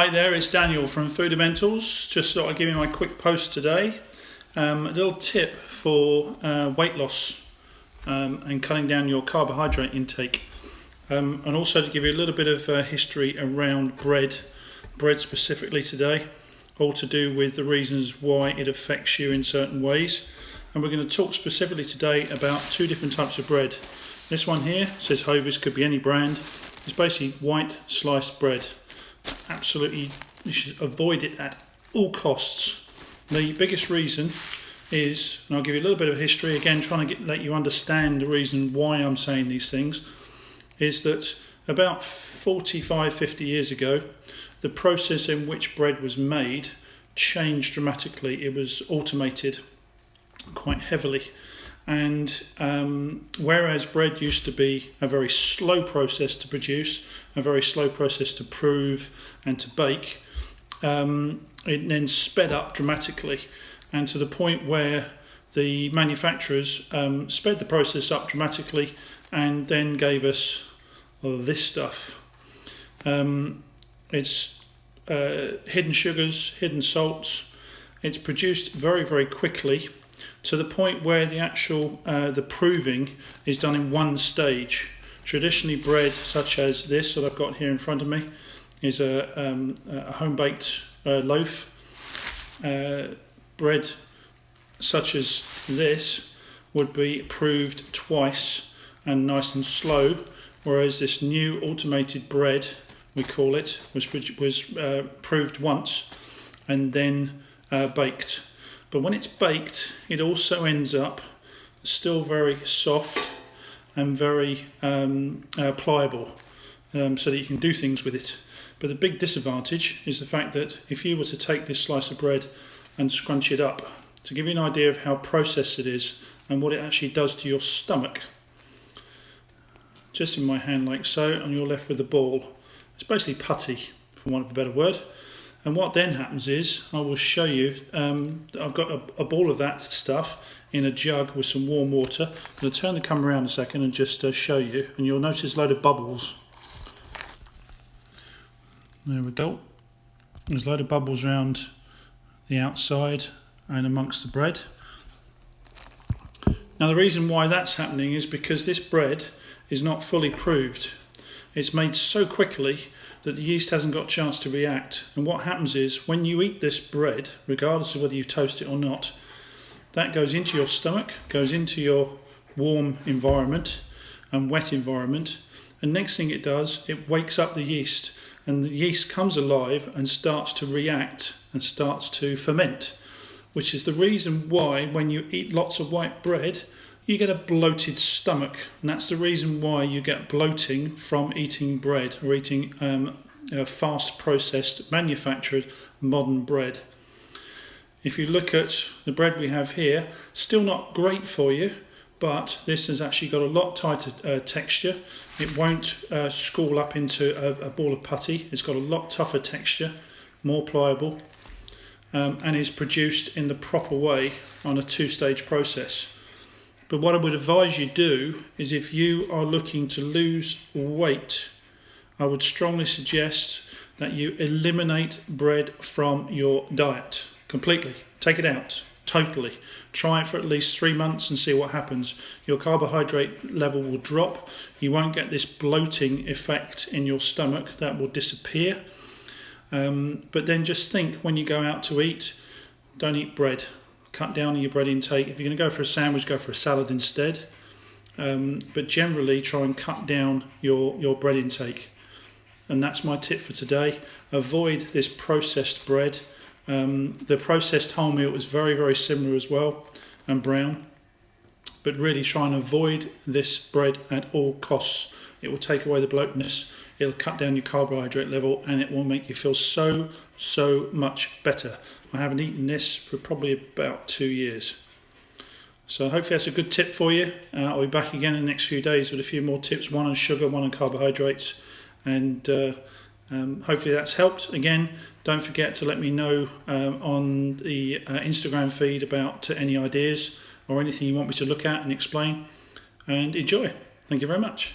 Hi there, it's Daniel from Fundamentals. Just thought I'd give you my quick post today. A little tip for weight loss and cutting down your carbohydrate intake. And also to give you a little bit of history around bread specifically today, all to do with the reasons why it affects you in certain ways. And we're going to talk specifically today about two different types of bread. This one here says Hovis, could be any brand. It's basically white sliced bread. Absolutely, you should avoid it at all costs. The biggest reason is, and I'll give you a little bit of history, again trying to let you understand the reason why I'm saying these things, is that about 45-50 years ago, the process in which bread was made changed dramatically. It was automated quite heavily. And whereas bread used to be a very slow process to produce, a very slow process to prove and to bake, it then sped up dramatically, and to the point where the manufacturers sped the process up dramatically and then gave us this stuff. It's hidden sugars, hidden salts. It's produced very, very quickly, to the point where the actual the proving is done in one stage. Traditionally, bread such as this that I've got here in front of me is a home-baked loaf. Bread such as this would be proved twice and nice and slow, whereas this new automated bread, we call it, was proved once and then baked. But when it's baked, it also ends up still very soft and very pliable, so that you can do things with it. But the big disadvantage is the fact that if you were to take this slice of bread and scrunch it up, to give you an idea of how processed it is and what it actually does to your stomach, just in my hand like so, and you're left with the ball. It's basically putty, for want of a better word. And what then happens is, I will show you, I've got a ball of that stuff in a jug with some warm water. I'm going to turn the camera around a second and just show you, and you'll notice a load of bubbles. There we go. There's a load of bubbles around the outside and amongst the bread. Now the reason why that's happening is because this bread is not fully proved. It's made so quickly that the yeast hasn't got a chance to react. And what happens is, when you eat this bread, regardless of whether you toast it or not, that goes into your stomach, goes into your warm environment and wet environment, and next thing it does, it wakes up the yeast, and the yeast comes alive and starts to react and starts to ferment, which is the reason why when you eat lots of white bread, you get a bloated stomach. And that's the reason why you get bloating from eating bread or eating fast processed, manufactured, modern bread. If you look at the bread we have here, still not great for you, but this has actually got a lot tighter texture. It won't scroll up into a ball of putty. It's got a lot tougher texture, more pliable, and is produced in the proper way on a two-stage process. But what I would advise you do is, if you are looking to lose weight, I would strongly suggest that you eliminate bread from your diet completely. Take it out, totally. Try it for at least 3 months and see what happens. Your carbohydrate level will drop. You won't get this bloating effect in your stomach. That will disappear. But then just think, when you go out to eat, don't eat bread. Cut down on your bread intake. If you're going to go for a sandwich, go for a salad instead. But generally, try and cut down your bread intake. And that's my tip for today. Avoid this processed bread. The processed wholemeal is very, very similar as well, and brown. But really try and avoid this bread at all costs. It will take away the bloatness. It'll cut down your carbohydrate level, and it will make you feel so much better. I haven't eaten this for probably about 2 years. So hopefully that's a good tip for you. I'll be back again in the next few days with a few more tips, one on sugar, one on carbohydrates, and hopefully that's helped. Again, don't forget to let me know on the Instagram feed about any ideas or anything you want me to look at and explain, and enjoy. Thank you very much.